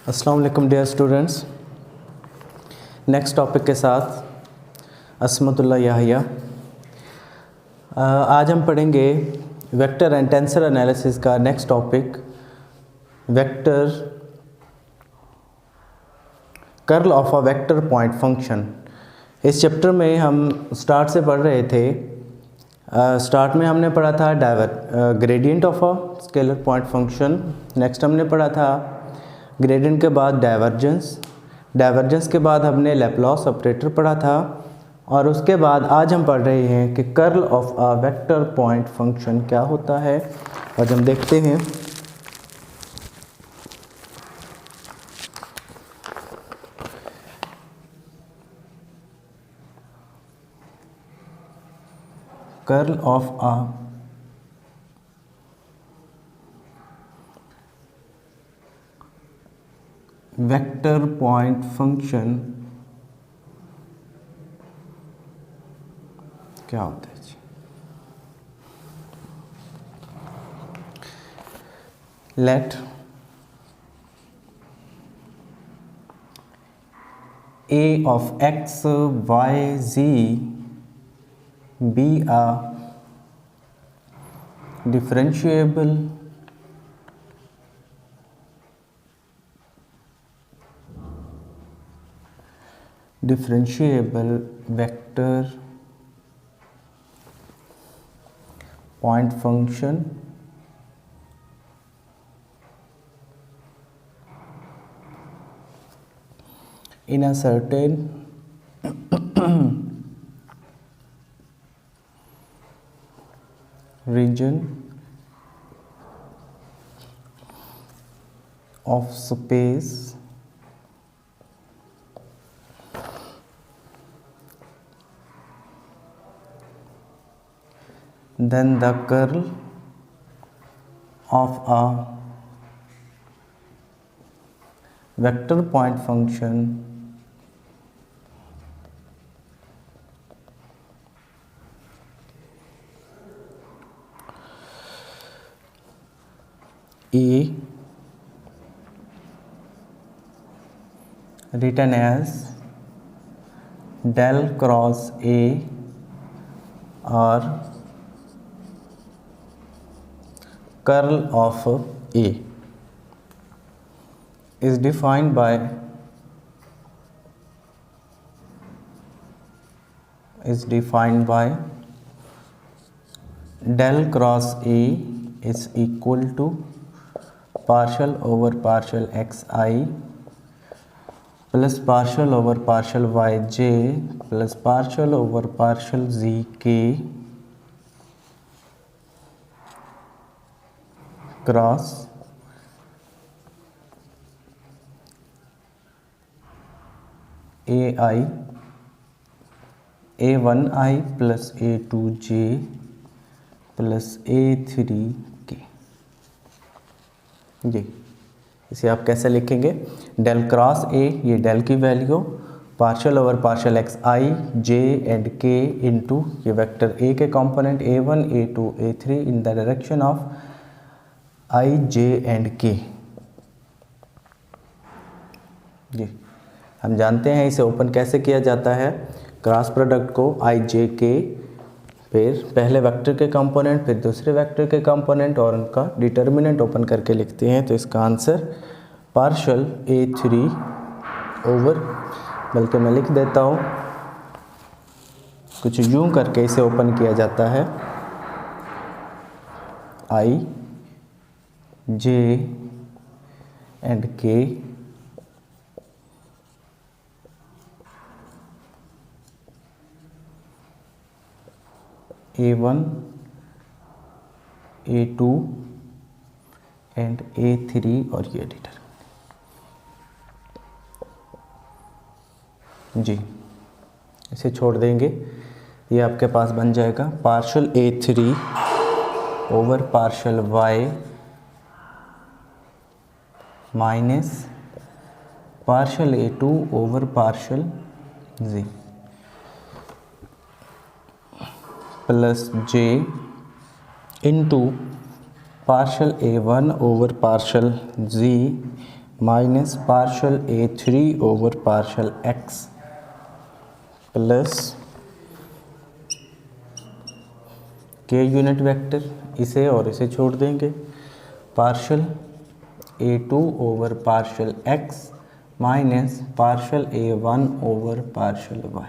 अस्सलाम वालेकुम dear students. Next topic के साथ अस्मतुल्लाह याहिया। आज हम पढ़ेंगे वेक्टर एंड टेंसर एनालिसिस का next topic, vector curl of a vector point function. इस चैप्टर में हम स्टार्ट से पढ़ रहे थे। स्टार्ट में हमने पढ़ा था gradient of a scalar point function. Next हमने पढ़ा था ग्रेडियंट के बाद डाइवर्जेंस के बाद हमने लैप्लास ऑपरेटर पढ़ा था, और उसके बाद आज हम पढ़ रहे हैं कि curl of a vector point function क्या होता है। आज हम देखते हैं curl of a vector point function क्या होता है जी। Let a of x y z be a differentiable vector point function in a certain region of space then the curl of a vector point function A written as del cross A or curl of A is defined by del cross A is equal to partial over partial xi plus partial over partial yj plus partial over partial zk cross ai a1i plus a2j plus a3k। जी, इसे आप कैसे लिखेंगे? Del cross ए, ये del की value, partial over partial x I j and के into ये vector A के component a1 a2 a3 in the direction of I j and के। जी, हम जानते हैं इसे ओपन कैसे किया जाता है। क्रॉस प्रोडक्ट को आई जे के, फिर पहले वेक्टर के कंपोनेंट, फिर दूसरे वेक्टर के कंपोनेंट और उनका डिटर्मिनेंट ओपन करके लिखते हैं। तो इसका आंसर पार्शियल a3 ओवर, बल्कि मैं लिख देता हूँ कुछ यूं करके इसे ओपन किया जाता है, आई जे एंड के a1 a2 एंड a3 और ये डिटरमिनेंट। जी, इसे छोड़ देंगे, ये आपके पास बन जाएगा partial a3 over partial y minus partial a2 over partial z plus j into partial a1 over partial z minus partial A3 over partial x plus k unit vector, इसे और इसे छोड़ देंगे, partial A2 over partial x minus partial A1 over partial y।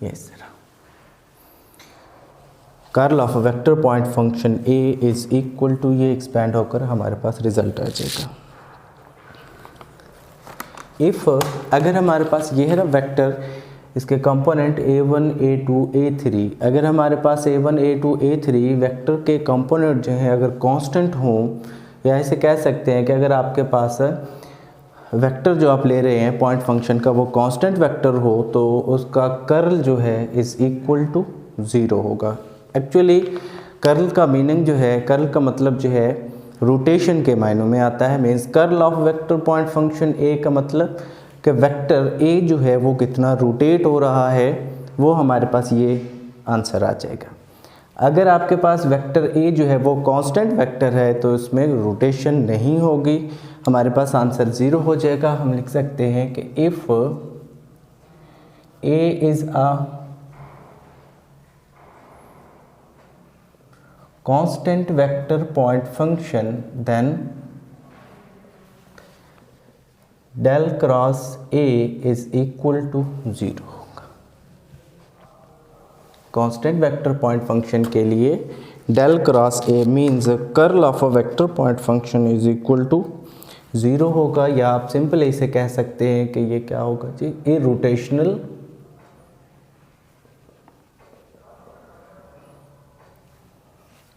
ये sir curl of vector point function A is equal to, ये expand होकर हमारे पास result आ जाएगा। इफ़ अगर हमारे पास ये है ना वेक्टर, इसके कंपोनेंट A1 A2 A3, अगर हमारे पास A1 A2 A3 वेक्टर के कंपोनेंट जो है अगर कांस्टेंट हों, या ऐसे कह सकते हैं कि अगर आपके पास वेक्टर जो आप ले रहे हैं पॉइंट फंक्शन का वो कांस्टेंट वेक्टर हो, तो उसका कर्ल जो है इज़ इक्वल टू 0 होगा। एक्चुअली कर्ल का मीनिंग जो है, कर्ल का मतलब जो है रोटेशन के मायनों में आता है। Means curl of vector point function A का मतलब कि वेक्टर ए जो है वो कितना रोटेट हो रहा है, वो हमारे पास ये आंसर आ जाएगा। अगर आपके पास वेक्टर ए जो है वो कांस्टेंट वेक्टर है तो इसमें रोटेशन नहीं होगी, हमारे पास आंसर 0 हो जाएगा। हम लिख सकते हैं कि if A is a constant vector point function, then del cross A is equal to 0 होगा। constant vector point function के लिए del cross A means curl of a vector point function is equal to 0 होगा, या आप simple इसे कह सकते हैं कि ये क्या होगा जी, इरोटेशनल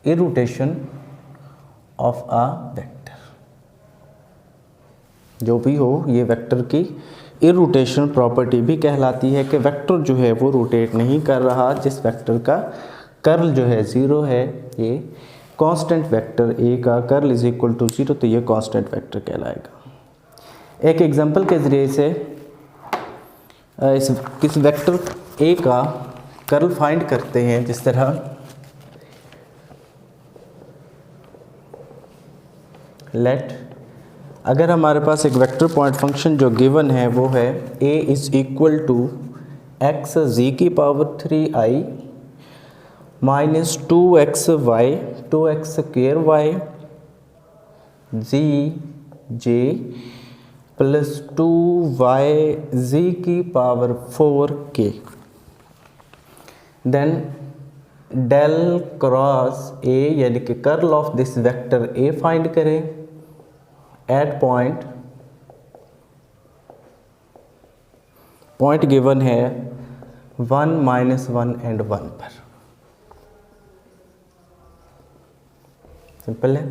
इरोटेशन ऑफ अ वेक्टर। जो भी हो, ये वेक्टर की इरोटेशन प्रॉपर्टी भी कहलाती है कि वेक्टर जो है वो रोटेट नहीं कर रहा, जिस वेक्टर का कर्ल जो है 0 है, ये कांस्टेंट वेक्टर ए का कर्ल इज इक्वल टू 0, तो ये कांस्टेंट वेक्टर कहलाएगा। एक एग्जांपल के ज़रिए से किस वेक्टर ए का कर्ल फाइंड करते हैं, जिस तरह लेट, अगर हमारे पास एक वेक्टर पॉइंट फंक्शन जो गिवन है वो है a is equal to X Z की power 3i minus 2x Y 2x square Y Z J plus 2y जी की power 4k, then del cross A यानी कि curl of this vector A find करें at point given है 1 minus 1 and 1 पर। Simple है।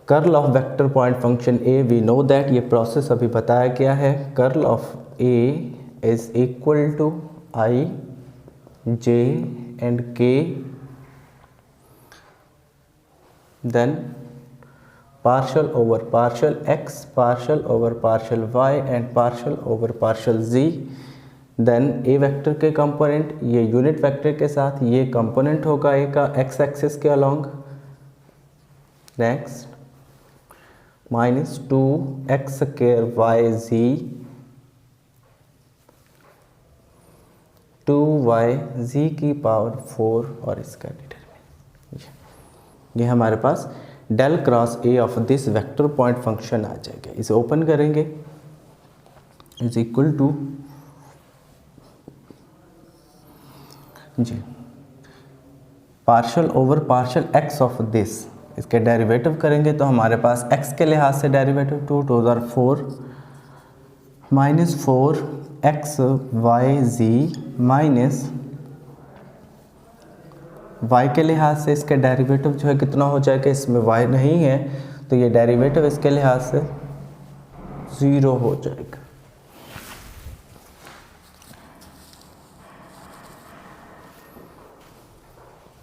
Curl of vector point function A, we know that, ये process अभी बताया गया है। Curl of A is equal to i j and k, then partial over partial x, partial over partial y and partial over partial z, then A vector के component ये unit vector के साथ ये component होगा A का X axis के along, next minus 2x square Y Z 2y जी की power 4 और इसका डिटरमिनेंट, ये हमारे पास del cross A of this vector point function आ जाएगा। इसे ओपन करेंगे, इज इक्वल टू जी partial over partial X of this, इसके डेरिवेटिव करेंगे तो हमारे पास एक्स के लिहाज से डेरिवेटिव 2 2 4 माइनस 4x वाई जी माइनस y के लिहाज से इसके डेरिवेटिव जो है कितना हो जाएगा, इसमें y नहीं है तो ये डेरिवेटिव इसके लिहाज से 0 हो जाएगा।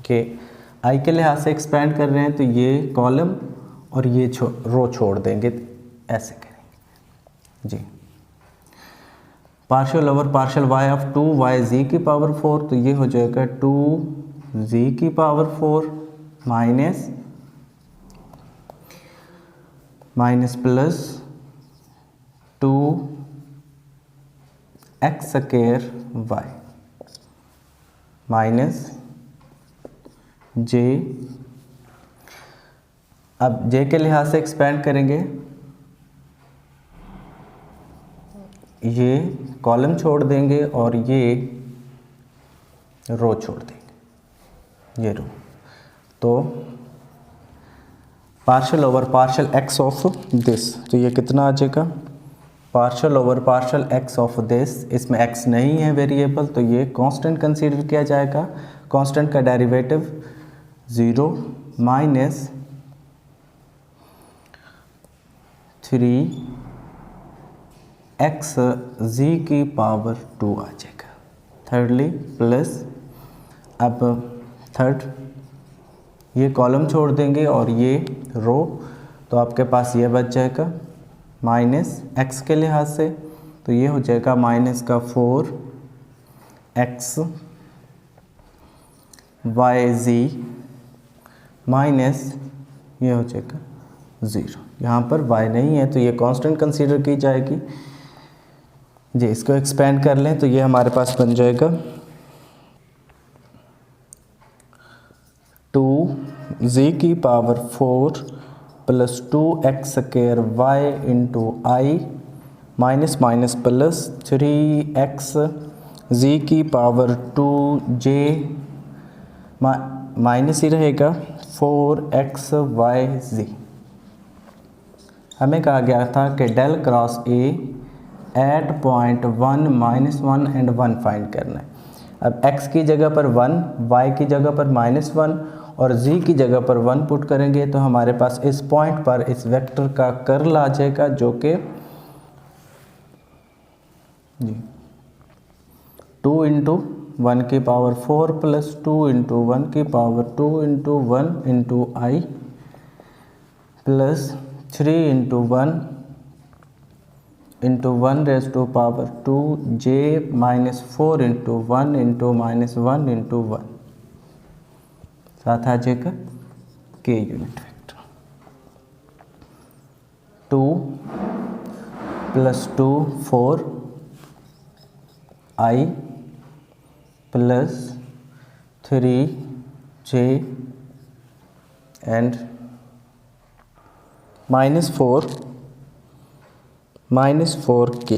कि i के लिहाज से एक्सपेंड कर रहे हैं तो ये कॉलम और ये रो छोड़ देंगे, ऐसे करेंगे जी। Partial over partial y of 2y जी की पावर 4, तो ये हो जाएगा 2z की power 4 minus minus plus 2x square y minus j, अब j के लिहाज से एक्सपेंड करेंगे, ये कॉलम छोड़ देंगे और ये रो छोड़ देंगे, ये रो, तो partial over partial x of this, तो ये कितना आ जाएगा, partial over partial x of this, इसमें x नहीं है वेरिएबल तो ये कांस्टेंट कंसीडर किया जाएगा, कांस्टेंट का डेरिवेटिव 0 माइनस 3x z की पावर 2 आ जाएगा। थर्डली प्लस, अब थर्ड ये कॉलम छोड़ देंगे और ये रो, तो आपके पास ये बच जाएगा माइनस x के लिहाज से, तो ये हो जाएगा माइनस का 4x yz माइनस ये हो जाएगा 0, यहाँ पर y नहीं है तो ये कांस्टेंट कंसीडर की जाएगी जी। इसको एक्सपेंड कर लें तो ये हमारे पास बन जाएगा 2z की power 4 plus 2x square y into I minus minus plus 3x z की पावर 2j माइनस ही रहेगा 4xyz। हमें कहा गया था कि del cross A at point 1 -1 and 1 find करना है। अब x की जगह पर 1, y की जगह पर -1 और z की जगह पर 1 पुट करेंगे तो हमारे पास इस पॉइंट पर इस वेक्टर का कर्ल आ जाएगा जो कि 2 इंटू 1 की पावर 4 प्लस 2 इंटू 1 की power 2 into 1 into I plus 3 into 1 into 1 raise to power 2 j minus 4 into 1 into minus 1 into 1, साथ आ जाएगा k unit vector 2 plus 2 4 i plus 3 j and -4 k,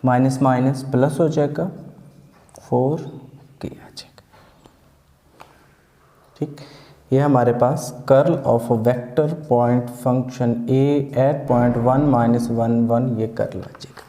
minus minus plus हो जाएगा 4k आ जाएगा। ठीक, ये हमारे पास curl of vector point function a at point 1 -1 1 ये कर्ल आ जाएगा।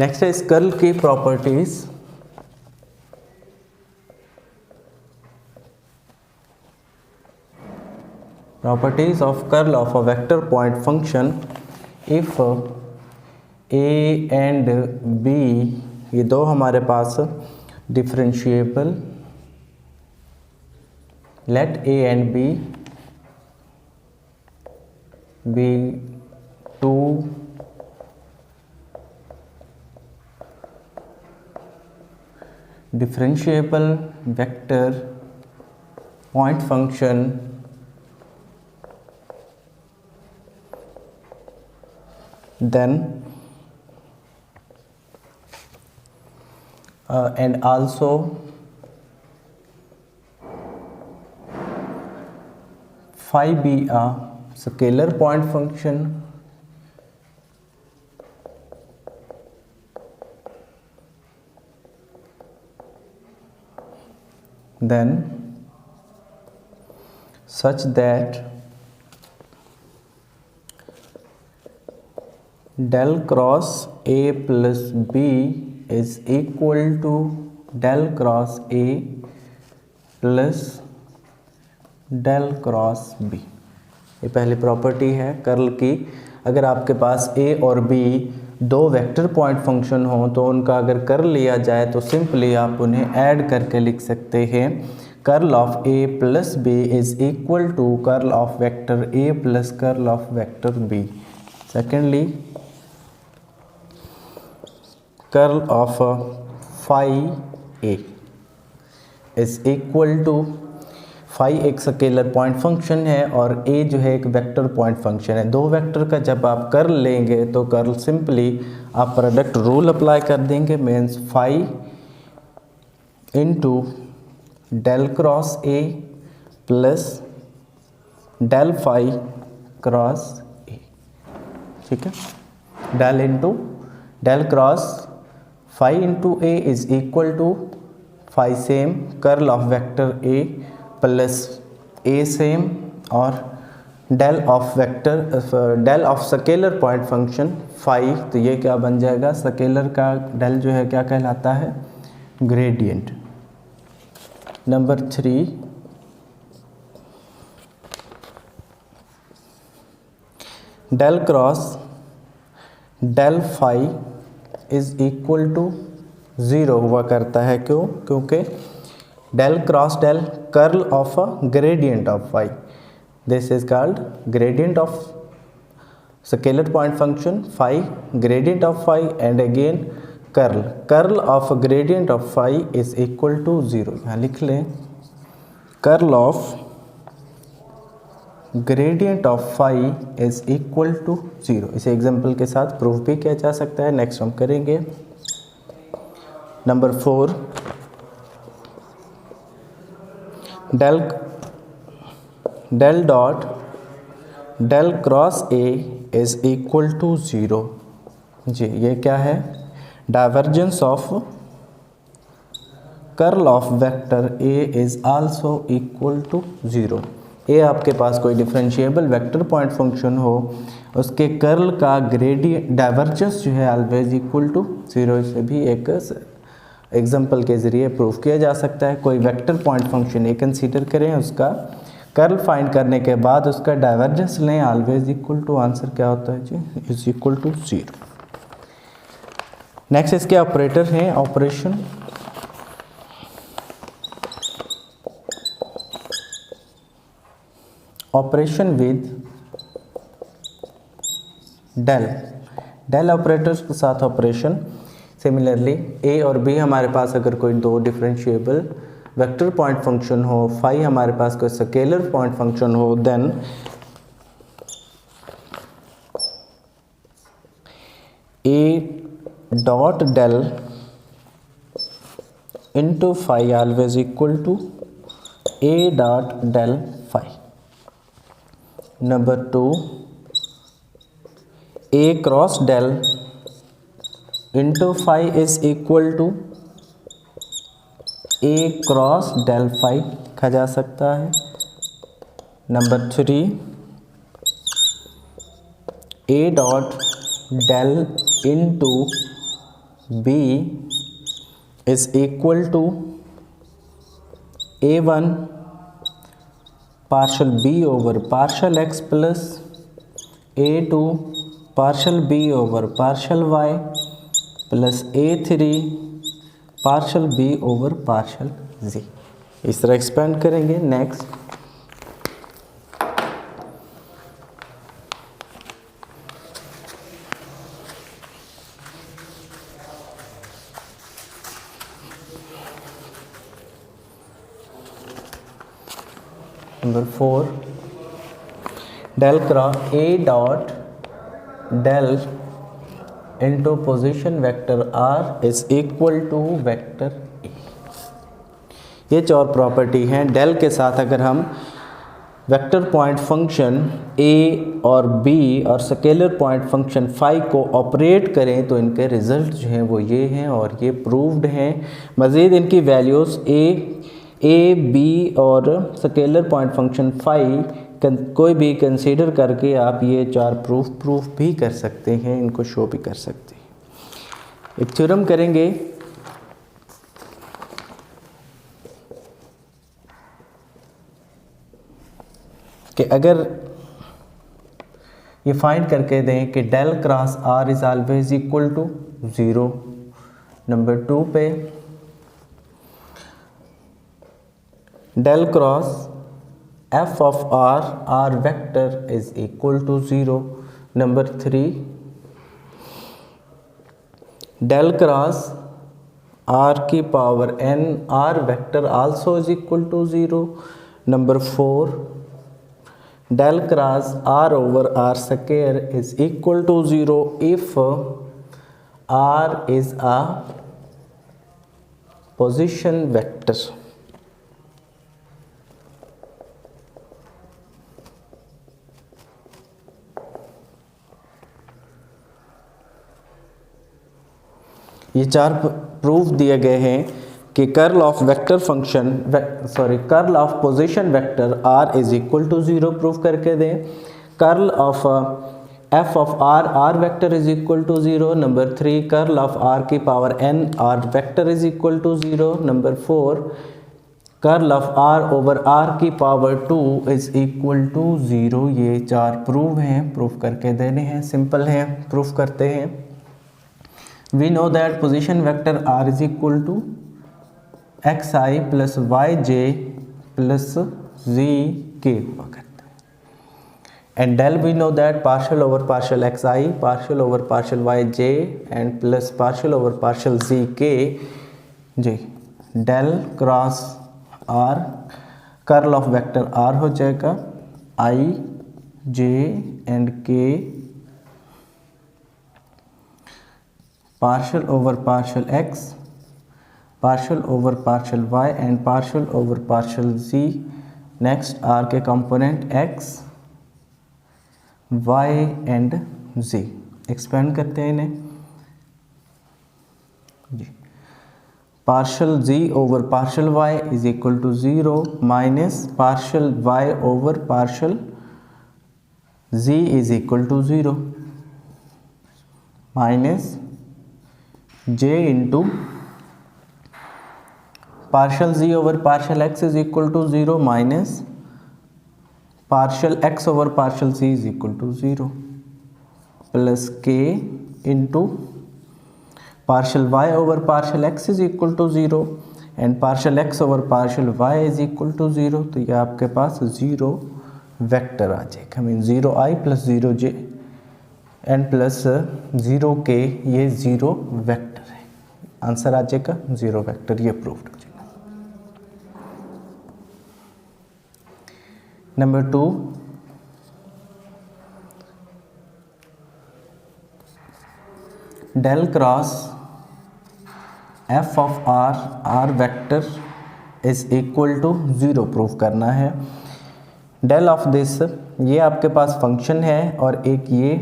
नेक्स्ट है इस कर्ल की properties. Properties of curl of a vector point function if a and b, ये दो हमारे पास differentiable, let a and b be two differentiable vector point function then and also phi be a scalar point function then such that del cross a plus b is equal to del cross A plus del cross B. ये पहली property है curl की। अगर आपके पास ए और B दो vector point function हो तो उनका अगर कर्ल लिया जाए तो सिंपली आप उन्हें ऐड करके लिख सकते हैं। Curl of A plus B is equal to curl of vector A plus curl of vector B. Secondly, curl of phi A is equal to, phi एक स्केलर पॉइंट फंक्शन है और ए जो है एक वेक्टर पॉइंट फंक्शन है। दो vector का जब आप कर्ल लेंगे तो कर्ल सिंपली आप प्रोडक्ट रूल अप्लाई कर देंगे, means phi into del cross A plus del phi cross A. ठीक है, del into del cross phi into A is equal to phi same curl of vector A plus A same और del of vector del of scalar point function phi. तो ये क्या बन जाएगा, scalar का del जो है क्या कहलाता है, gradient. Number 3, del cross del phi is equal to 0 हुआ करता है। क्यों? क्योंकि del cross del curl of a gradient of phi, this is called gradient of scalar point function phi, gradient of phi and again curl of gradient of phi is equal to 0। यहाँ लिख लें, curl of gradient of phi is equal to 0। इसे example के साथ proof भी किया जा सकता है, नेक्स्ट हम करेंगे। Number 4, del dot del cross A is equal to 0। जी, ये क्या है, divergence of curl of vector A is also equal to 0। ए आपके पास कोई डिफरेंशिएबल वेक्टर पॉइंट फंक्शन हो, उसके कर्ल का ग्रेडियंट डाइवर्जेंस जो है ऑलवेज इक्वल टू 0। इसे भी एक एग्जाम्पल के ज़रिए प्रूफ किया जा सकता है। कोई वेक्टर पॉइंट फंक्शन ए कंसीडर करें, उसका कर्ल फाइंड करने के बाद उसका डाइवर्जेंस लें, ऑलवेज इक्वल टू, आंसर क्या होता है जी, इज इक्वल टू 0। नेक्स्ट इसके ऑपरेटर हैं, ऑपरेशन विद डेल ऑपरेटर्स के साथ ऑपरेशन। सिमिलरली ए और बी हमारे पास अगर कोई दो डिफरेंशिएबल वेक्टर पॉइंट फंक्शन हो, फाई हमारे पास कोई स्केलर पॉइंट फंक्शन हो, then A dot del into phi always equal to A dot del phi. Number 2, A cross del into phi is equal to A cross del phi लिखा जा सकता है। Number 3, A dot del into B is equal to A1 partial B over partial x plus A2 partial B over partial Y plus A3 partial B over partial z. इस तरह expand करेंगे। Next, number 4, del cross A dot del into position vector r is equal to vector A. ये चार property हैं। Del के साथ अगर हम वेक्टर पॉइंट फंक्शन ए और बी और स्केलर पॉइंट फंक्शन फाई को ऑपरेट करें तो इनके रिजल्ट जो हैं वो ये हैं और ये प्रूव्ड हैं। मज़ीद इनकी वैल्यूज़ ए बी और स्केलर पॉइंट फंक्शन फाई कोई भी कंसीडर करके आप ये चार प्रूफ भी कर सकते हैं, इनको शो भी कर सकते हैं। एक थ्योरम करेंगे कि अगर ये फाइंड करके दें कि del cross are is always equal to 0। Number 2 पे del cross F of R vector is equal to 0। Number 3 del cross R की power n R vector also is equal to 0। Number 4 del cross r over r square is equal to 0 if r is a position vector। ये 4 proof दिए गए हैं कि curl of vector function curl of position vector r is equal to 0 proof करके दें। Curl of f of r vector is equal to 0। Number 3 curl of r की power n r vector is equal to 0। Number 4 curl of r over r की power 2 is equal to 0। ये 4 proof हैं, proof करके देने हैं, simple हैं, proof करते हैं। We know that position vector r is equal to xi plus yj plus zk हुआ करता है। And del we know that partial over partial xi partial over partial yj and plus partial over partial zk जी। Del cross r curl of vector r हो जाएगा i j and k partial over partial x partial over partial y and partial over partial z। Next r के component x y and z। Expand करते हैं इन्हें जी। Partial z over partial y is equal to 0 minus partial y over partial z is equal to 0 minus j into partial z over partial x is equal to 0 minus partial x over partial z is equal to 0 plus k into partial y over partial x is equal to 0 and partial x over partial y is equal to 0। तो ये आपके पास 0 vector आ जाएगा। Mean 0i plus 0j and plus 0k ये 0 vector है। Answer आ जाएगा 0 vector. ये proved हो जाएगा। Number 2 del cross f of r vector is equal to 0 proof करना है। डेल ऑफ दिस ये आपके पास फंक्शन है और एक ये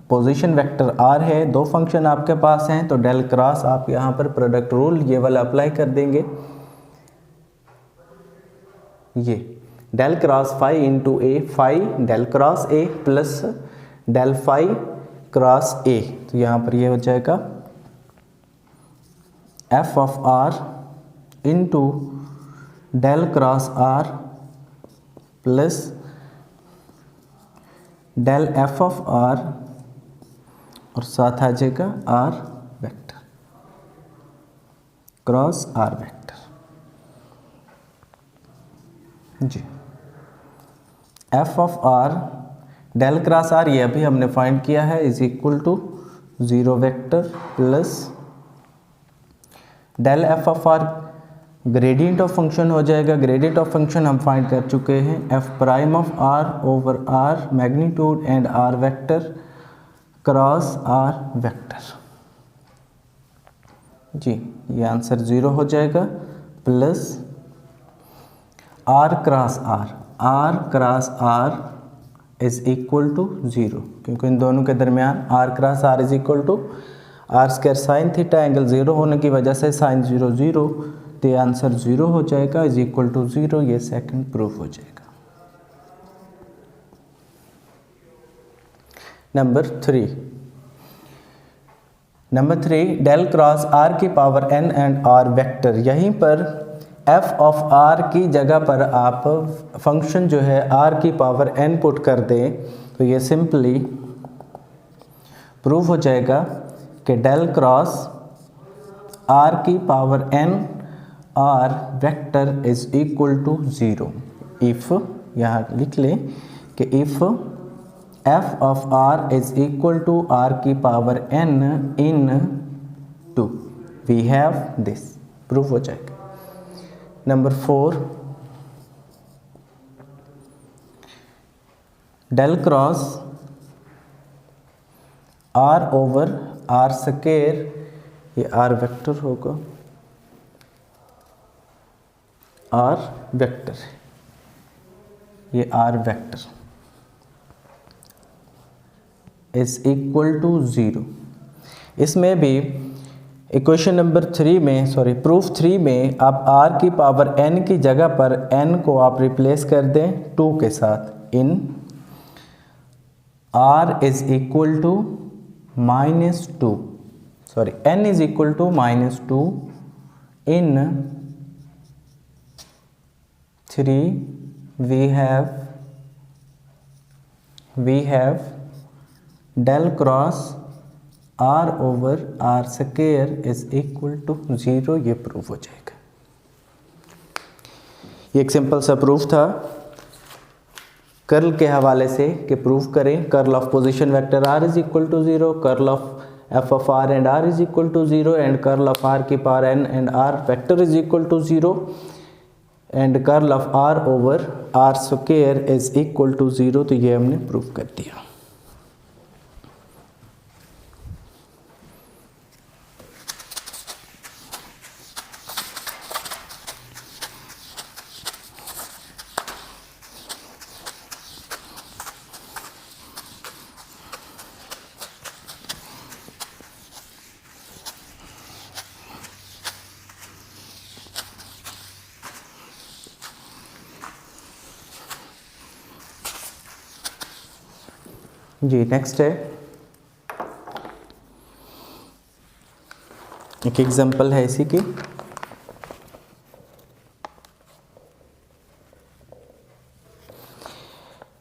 पोजीशन वेक्टर r है। दो फंक्शन आपके पास हैं तो डेल क्रॉस आप यहाँ पर प्रोडक्ट रूल ये वाला अप्लाई कर देंगे। ये del cross phi into A phi del cross A plus del phi cross A. तो यहाँ पर ये हो जाएगा f of r into del cross r plus del f of r और साथ आ जाएगा r vector cross r vector जी। F of r del cross r ये अभी हमने फाइंड किया है is equal to 0 vector plus del f of r gradient of function हो जाएगा। ग्रेडियंट ऑफ फंक्शन हम फाइंड कर चुके हैं f prime of r over r magnitude and are vector cross r vector जी। ये आंसर 0 हो जाएगा plus r cross are is equal to 0 क्योंकि इन दोनों के दरमियान r cross are is equal to r square sine theta angle 0 होने की वजह से साइन 0 0 तो ये आंसर 0 हो जाएगा इज इक्वल टू 0। ये सेकंड प्रूफ हो जाएगा। Number 3 number 3 del cross R की power n and are vector. यहीं पर f ऑफ r की जगह पर आप फंक्शन जो है r की पावर n पुट कर दें तो ये सिंपली प्रूफ हो जाएगा कि डेल क्रॉस r की power n r vector is equal to 0 if, यहाँ लिख लें कि if f of r is equal to r की power n in 2 we have this, proof हो जाएगा। Number 4 del cross r over r square, ये r vector होगा, r vector, ये r vector is equal to 0। इसमें भी equation number 3 में, sorry proof 3 में आप r की पावर n की जगह पर n को आप रिप्लेस कर दें 2 के साथ, in r is equal to -2, sorry n is equal to -2 in 3 we have del cross r over r square is equal to 0, ये प्रूफ हो जाएगा। ये एक सिंपल सा प्रूफ था कर्ल के हवाले से कि प्रूफ करें curl of position vector r is equal to 0, curl of f of r and r is equal to 0 and curl of r की power n and r vector is equal to 0 and curl of r over r square is equal to 0, तो ये हमने proof कर दिया। जी next है एक example है इसी की।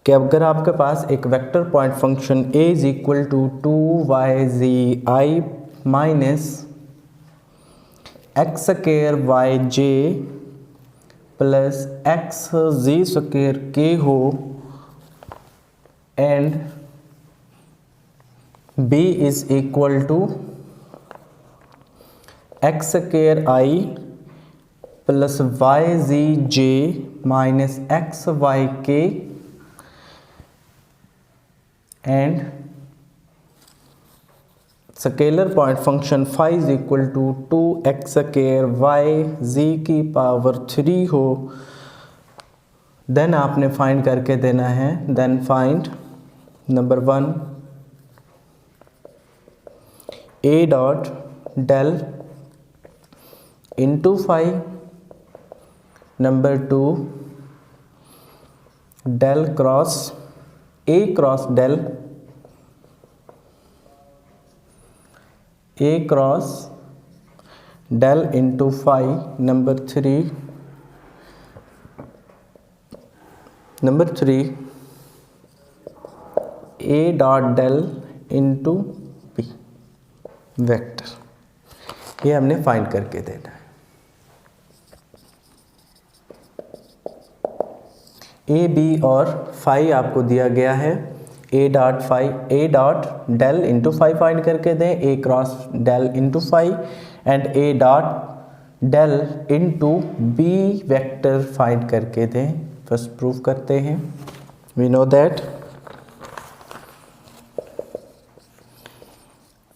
कि अगर आपके पास एक vector point function a is equal to 2yzi minus X square Y J plus X Z square K हो and b is equal to X square I plus Y Z J minus X Y K and scalar point function phi is equal to 2x square Y Z की power 3 हो, then आपने find करके देना है। Then find number 1 a dot del into phi, number 2 del cross a cross del, a cross del into phi, number 3 a dot del into b vector, ये हमने find करके देना है। ए बी और फाई आपको दिया गया है, A dot del into phi find करके दें, A cross del into phi and A dot del into B vector find करके दें। फर्स्ट प्रूफ करते हैं। We know that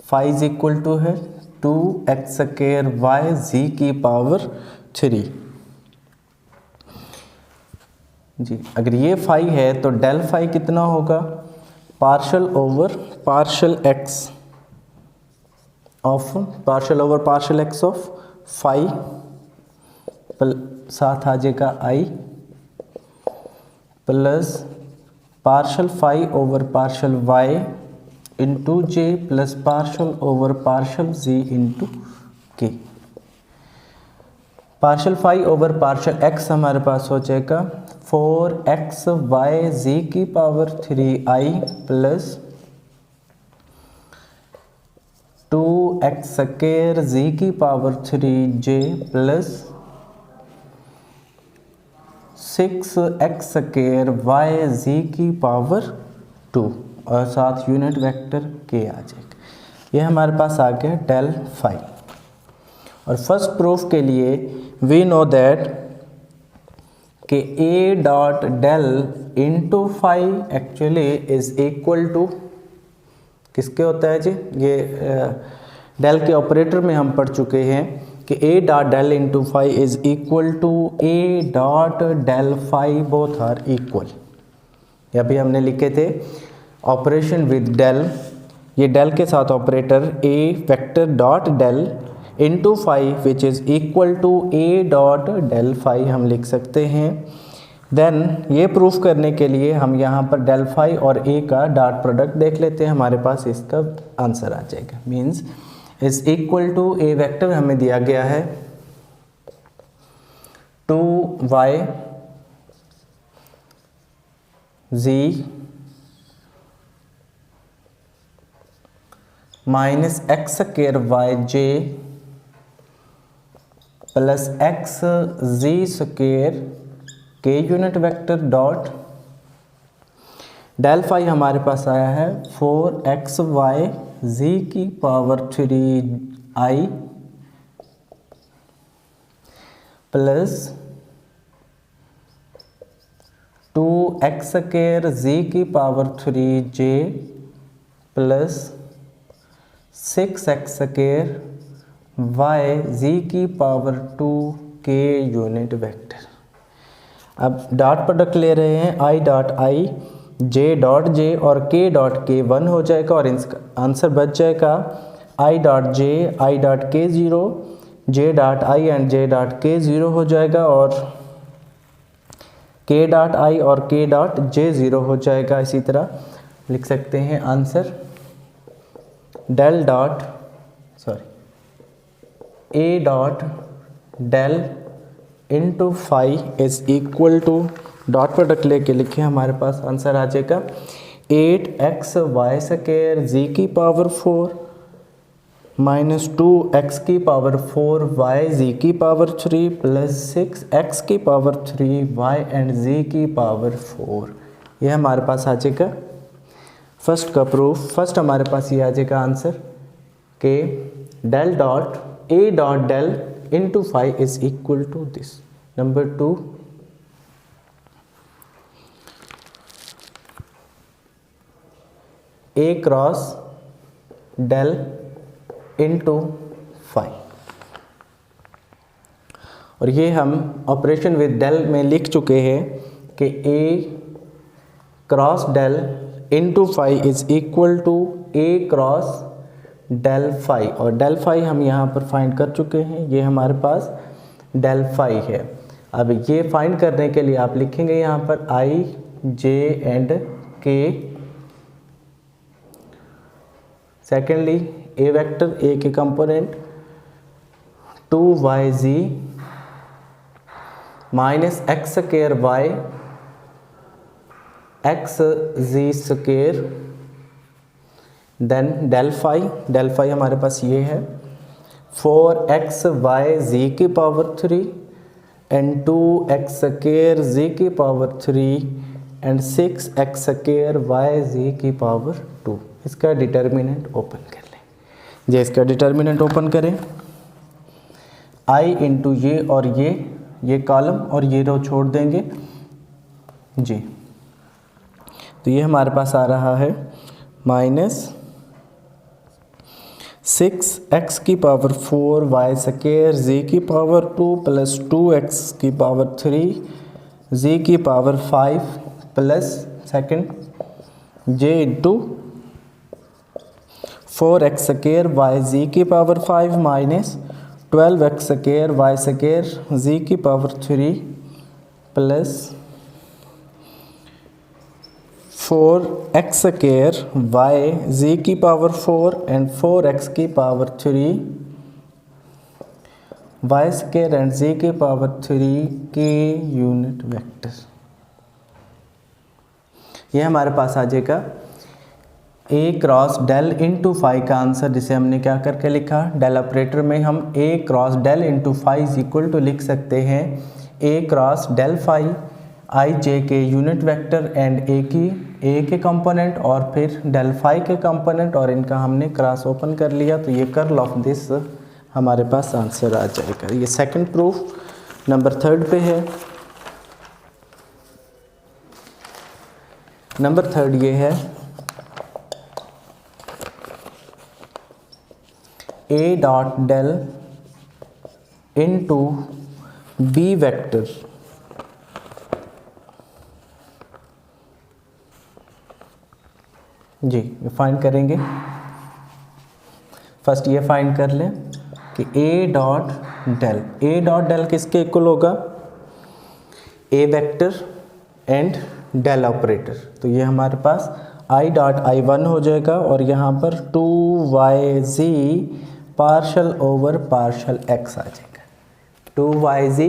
phi is equal to है 2x स्क्वायर वाई जी की power 3। जी अगर ये फाई है तो डेल फाई कितना होगा, partial over partial X of phi, साथ आ जाएगा I plus partial phi over partial Y into J plus partial over partial Z into K. Partial phi over partial X हमारे पास हो जाएगा 4x y जी की power 3i plus 2x square Z की power 3j plus 6x square y जी की power 2 और साथ unit vector के आ जाएगा। ये हमारे पास आ गया डेल फाई। और फर्स्ट प्रूफ के लिए वी नो दैट कि a dot del into phi actually is equal to किसके होता है जी, ये डेल के ऑपरेटर में हम पढ़ चुके हैं कि a dot del into phi is equal to A dot del phi, both are equal. ये अभी हमने लिखे थे ऑपरेशन विद डेल, ये डेल के साथ operator a vector dot del into phi which is equal to A dot del phi हम लिख सकते हैं। देन ये प्रूफ करने के लिए हम यहाँ पर डेल फाई और ए का डॉट प्रोडक्ट देख लेते हैं, हमारे पास इसका आंसर आ जाएगा। Means is equal to A vector हमें दिया गया है 2y z minus X square Y J plus X Z square K unit vector dot del phi हमारे पास आया है 4xy जी की power 3i plus 2x square Z की power 3j plus 6x square y जी की पावर 2 के unit vector. अब dot product ले रहे हैं i dot i j dot j और k डॉट k 1 हो जाएगा और इसका आंसर बच जाएगा i dot j i dot k 0 j dot i and j dot k 0 हो जाएगा और k डॉट i और k डॉट j 0 हो जाएगा। इसी तरह लिख सकते हैं answer del dot a dot del into phi is equal to dot product लेके लिखे, हमारे पास आंसर आ जाएगा 8xy स्क्वायर जी की पावर 4 माइनस 2x की पावर 4y जी की पावर 3 प्लस 6x की पावर 3y एंड जी की पावर 4। ये हमारे पास आ जाएगा फर्स्ट का प्रूफ। फर्स्ट हमारे पास ये आ जाएगा आंसर के del dot a dot del into phi is equal to this. Number 2, a cross del into phi, और ये हम ऑपरेशन विद डेल में लिख चुके हैं कि a cross del into phi is equal to a cross del phi, और del phi हम यहाँ पर फाइंड कर चुके हैं, ये हमारे पास डेल फाई है। अब ये फाइंड करने के लिए आप लिखेंगे यहाँ पर i j and k। Secondly A vector A के component 2yz minus X square Y X Z square, then del phi हमारे पास ये है 4xy जी की power 3 and 2x square Z की power 3 and 6x square Y Z की power 2। इसका determinant open कर लें। जे इसका डिटर्मिनेंट ओपन करें i इंटू ये और ये कॉलम और ये रो छोड़ देंगे जी, तो ये हमारे पास आ रहा है माइनस 6x की पावर 4y स्क्वायर जी की पावर 2 प्लस 2x की पावर 3 जी की power 5 plus second j into 4x square Y Z की power 5 minus 12x square Y square Z की power 3 plus 4x square y z की power 4 and 4x की power 3 y square and z की power 3 K unit vector. ये हमारे पास आ जाएगा a cross del into phi का आंसर, जिसे हमने क्या करके लिखा, डेल ऑपरेटर में हम a cross del into phi is equal to लिख सकते हैं a cross del phi i j k unit vector and a के कंपोनेंट और फिर डेल फाई के कंपोनेंट, और इनका हमने क्रॉस ओपन कर लिया तो ये कर्ल ऑफ दिस हमारे पास आंसर आ जाएगा। ये सेकंड प्रूफ नंबर 3 पे है। नंबर 3 ये है a dot del into b vector जी फाइंड करेंगे। फर्स्ट ये फाइंड कर लें कि a डॉट डेल किसके इक्वल होगा, a vector and del operator. तो ये हमारे पास i डॉट i1 हो जाएगा और यहाँ पर 2yz partial over partial x आ जाएगा। 2yz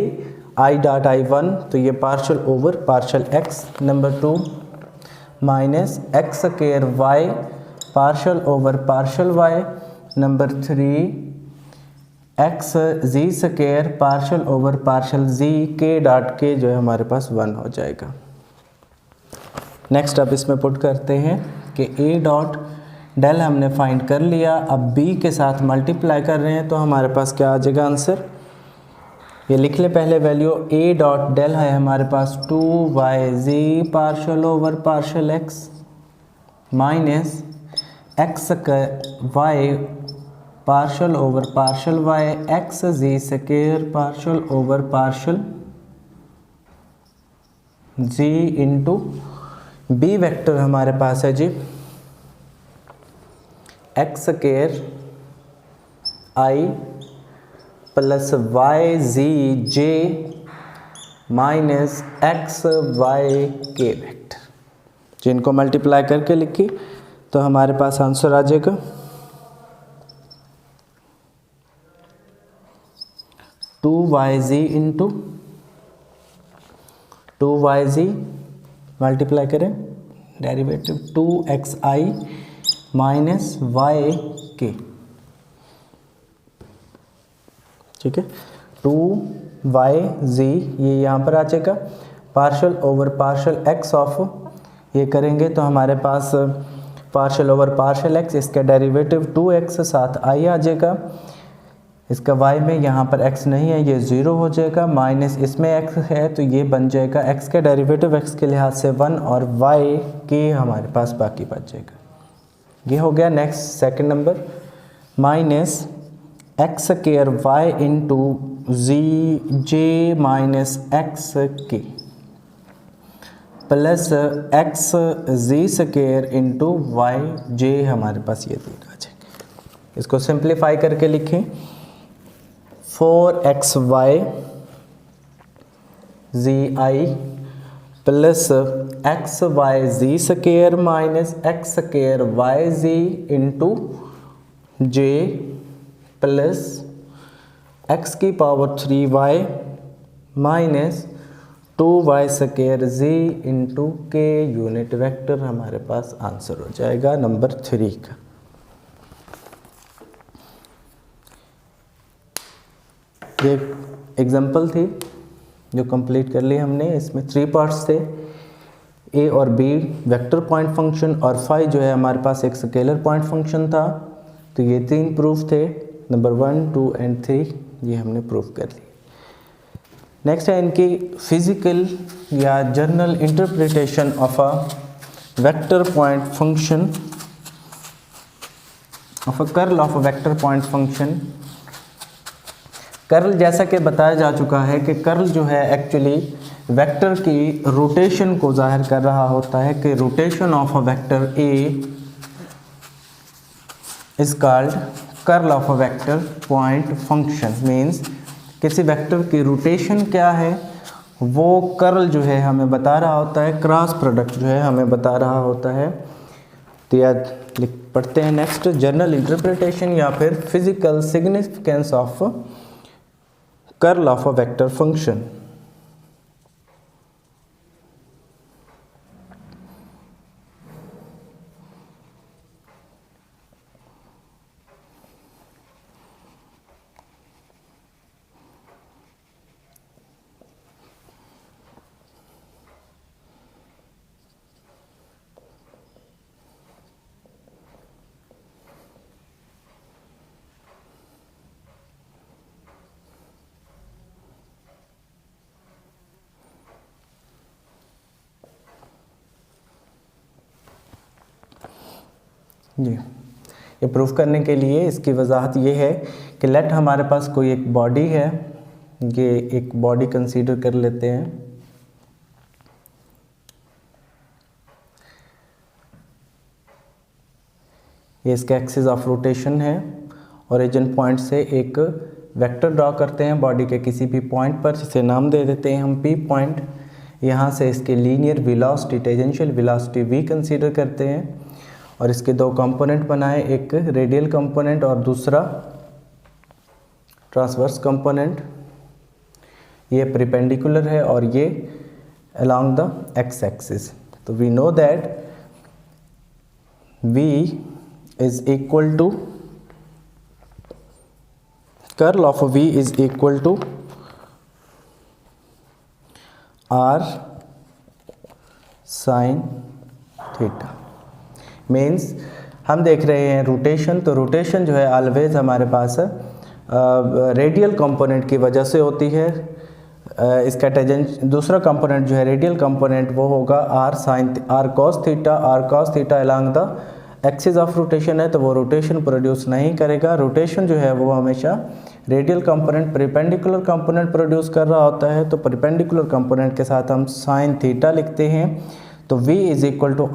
i डॉट i1 तो ये partial over partial x। Number 2 minus X square y partial over partial y। Number 3 x z square partial over partial z के dot के जो है हमारे पास 1 हो जाएगा। नेक्स्ट अब इसमें पुट करते हैं कि a डॉट डेल हमने फाइंड कर लिया, अब b के साथ मल्टीप्लाई कर रहे हैं तो हमारे पास क्या आ जाएगा आंसर, ये लिख ले पहले वैल्यू। a डॉट डेल है हमारे पास 2yz partial over partial x minus X y partial over partial y X z square partial over partial z into b vector हमारे पास है जी X square i plus Y Z J minus X Y K vector, जिनको multiply करके लिखी तो हमारे पास आंसर आ जाएगा 2yz इंटू 2yz मल्टीप्लाई करें derivative 2xi minus Y K, ठीक है। 2yz ये यहाँ पर आ जाएगा partial over partial x of, ये करेंगे तो हमारे पास पार्शल ओवर पार्शल x, इसका डेरिवेटिव 2x साथ i आ जाएगा, इसका y में यहाँ पर x नहीं है ये 0 हो जाएगा, माइनस इसमें x है तो ये बन जाएगा x का डेरिवेटिव x के लिहाज से 1 और y के हमारे पास बाकी बच जाएगा। ये हो गया। Next second number minus X square Y into Z J minus X K plus X Z square into Y J हमारे पास ये तीन आ जाएंगे। इसको सिंप्लीफाई करके लिखें 4xy Z I plus X Y Z square minus X square Y Z into J plus X की power 3y minus 2y square Z into K unit vector हमारे पास आंसर हो जाएगा नंबर 3 का। ये एग्जाम्पल थी जो कंप्लीट कर ली हमने, इसमें 3 पार्ट्स थे, a और b वेक्टर पॉइंट फंक्शन और फाई जो है हमारे पास एक स्केलर पॉइंट फंक्शन था। तो ये 3 प्रूफ थे, नंबर 1, 2 एंड 3 ये हमने प्रूफ कर ली। नेक्स्ट है इनकी फिजिकल या general interpretation of a vector point function of a curl of a vector point function. Curl जैसा कि बताया जा चुका है कि कर्ल जो है एक्चुअली वेक्टर की रोटेशन को जाहिर कर रहा होता है कि rotation of a vector A is called curl of a vector point function. Means किसी वेक्टर की रोटेशन क्या है वो कर्ल जो है हमें बता रहा होता है, क्रॉस प्रोडक्ट जो है हमें बता रहा होता है। तो याद पढ़ते हैं नेक्स्ट, जनरल इंटरप्रिटेशन या फिर physical significance of curl of a vector function. जी, ये प्रूफ करने के लिए इसकी वजाहत ये है कि लेट हमारे पास कोई एक बॉडी है, ये एक बॉडी कंसीडर कर लेते हैं। ये इसका एक्सिस ऑफ रोटेशन है, ओरिजिन पॉइंट से एक वेक्टर ड्रॉ करते हैं बॉडी के किसी भी पॉइंट पर, जिसे नाम दे देते हैं हम पी पॉइंट। यहाँ से इसके linear velocity, tangential velocity we consider करते हैं और इसके दो कंपोनेंट बनाए, एक रेडियल कंपोनेंट और दूसरा ट्रांसवर्स कंपोनेंट। ये परपेंडिकुलर है और ये अलोंग द एक्स एक्सिस। तो we know that V is equal to curl of V is equal to R sin theta. Means हम देख रहे हैं रोटेशन, तो रोटेशन जो है ऑलवेज हमारे पास रेडियल कंपोनेंट की वजह से होती है। इसका टेंजेंट दूसरा कंपोनेंट जो है रेडियल कंपोनेंट वो होगा r cos theta along the axis of rotation है, तो वो रोटेशन प्रोड्यूस नहीं करेगा। रोटेशन जो है वो हमेशा radial component perpendicular component produce कर रहा होता है, तो परपेंडिकुलर कंपोनेंट के साथ हम साइन थीटा लिखते हैं। तो V is equal to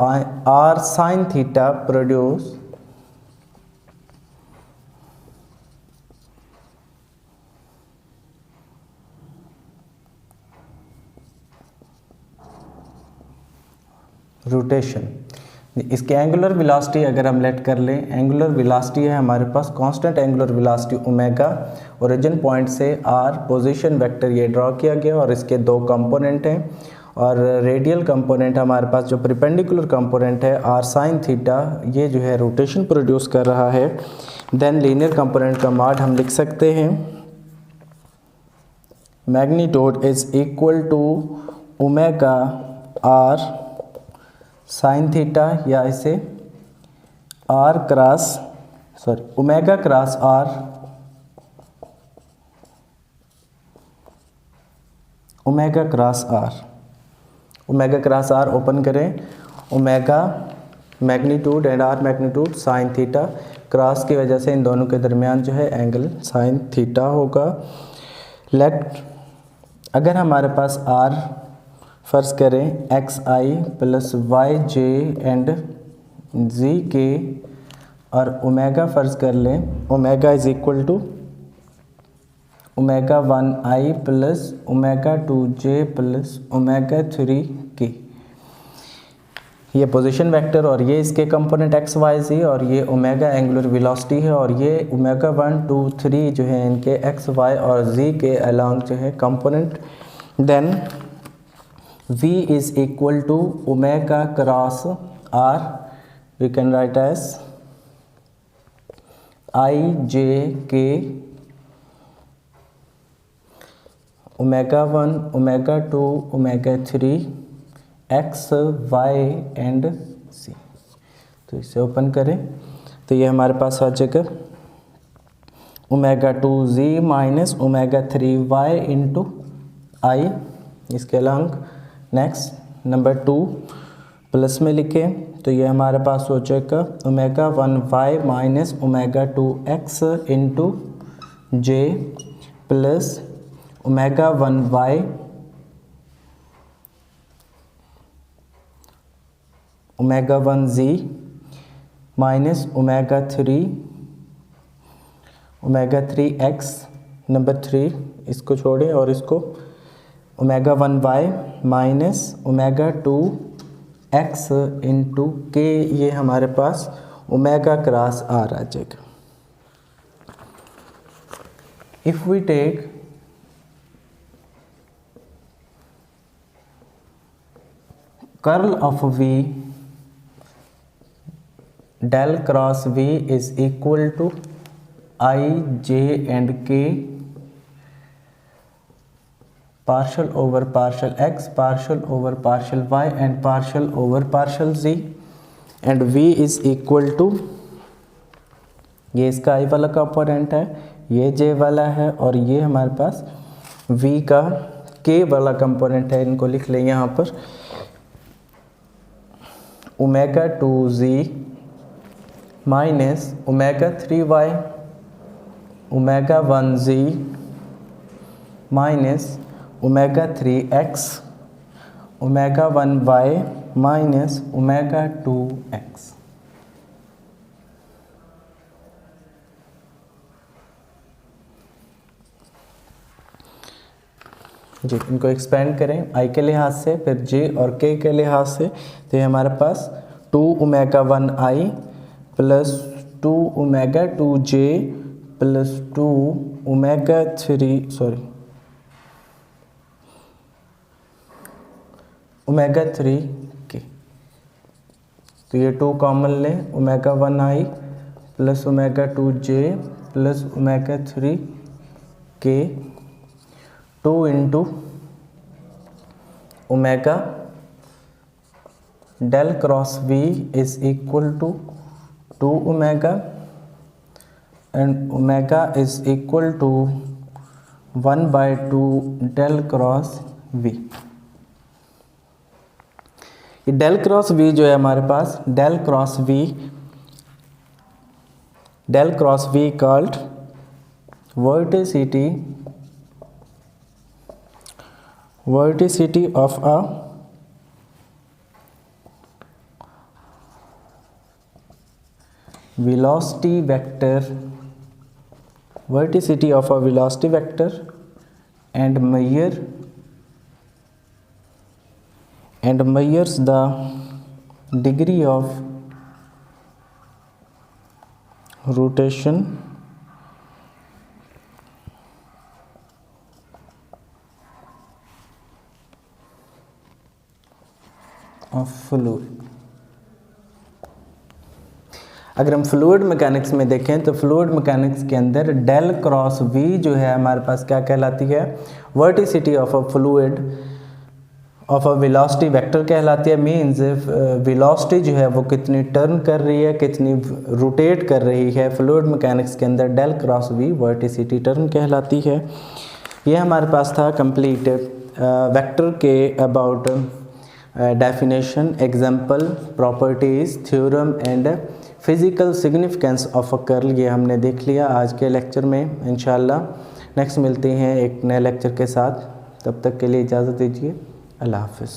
R sine theta produce rotation. इसके एंगुलर वेलोसिटी अगर हम लेट कर लें, एंगुलर वेलोसिटी है हमारे पास constant angular velocity omega, origin point से आर पोजीशन वेक्टर ये ड्रॉ किया गया और इसके दो कंपोनेंट हैं। और रेडियल कंपोनेंट हमारे पास जो परपेंडिकुलर कंपोनेंट है आर साइन थीटा, ये जो है रोटेशन प्रोड्यूस कर रहा है। देन लीनियर कंपोनेंट का मॉड हम लिख सकते हैं, magnitude is equal to omega R sine theta, या इसे R cross omega cross R omega cross R open करें, omega magnitude and R magnitude sine theta, cross की वजह से इन दोनों के दरमियान जो है एंगल साइन थीटा होगा। लेट अगर हमारे पास आर फर्ज करें X I plus Y J and Z K, और ओमेगा फर्ज कर लें, omega is equal to omega 1 I plus omega 2 J plus omega 3 K. ये पोजीशन वेक्टर और ये इसके कंपोनेंट एक्स वाई जी, और ये ओमेगा एंगुलर वेलोसिटी है, और ये ओमेगा 1 2 3 जो है इनके एक्स वाई और जी के अलोंग जो है component. Then V is equal to omega cross R, we can write as I j k omega 1 omega 2 omega 3 x y and c। तो इसे ओपन करें तो ये हमारे पास आ जाएगा omega 2 z minus omega 3 y into I, इसके अलोंग नेक्स्ट नंबर 2 प्लस में लिखें तो ये हमारे पास हो जाएगा omega 1 Y minus omega 2 X into J plus omega 1 Y omega 1 Z minus omega 3 X number 3, इसको छोड़ें और इसको omega 1y minus omega 2x into k, ये हमारे पास ओमेगा क्रॉस आर आ जाएगा। If we take curl of v, del cross v is equal to i, j and k partial over partial x, partial over partial y and partial over partial z, and v is equal to, ये इसका i वाला component है, ये j वाला है और ये हमारे पास v का k वाला कंपोनेंट है। इनको लिख लें यहाँ पर omega 2z minus omega 3y omega 1z minus omega 3x omega 1y minus omega 2x। जी, इनको एक्सपेंड करें i के लिहाज से, फिर j और k के लिहाज से, तो ये हमारे पास 2 omega 1i plus 2 omega 2j plus 2 omega 3 omega 3k। तो ये 2 कॉमन लें, omega 1i plus omega 2j plus omega 3k 2 into omega del cross v is equal to 2 omega and omega is equal to 1/2 del cross v। ये del cross v जो है हमारे पास, del cross v called vorticity of a velocity vector, verticity of a velocity vector and measures the degree of rotation of fluid। अगर हम fluid mechanics में देखें तो फ्लूइड मैकेनिक्स के अंदर डेल क्रॉस v जो है हमारे पास क्या कहलाती है, वर्टिसिटी of a fluid of a velocity vector कहलाती है। मींस वेलोसिटी जो है वो कितनी टर्न कर रही है, कितनी रोटेट कर रही है। फ्लूइड मैकेनिक्स के अंदर del cross v vorticity turn कहलाती है। ये हमारे पास था कंप्लीट वेक्टर के about definition, example, properties, theorem and physical significance of a curl. ये हमने देख लिया आज के लेक्चर में। इंशाल्लाह नेक्स्ट मिलते हैं एक नए लेक्चर के साथ। तब तक के लिए इजाज़त दीजिए। अल्लाह हाफ़िज़।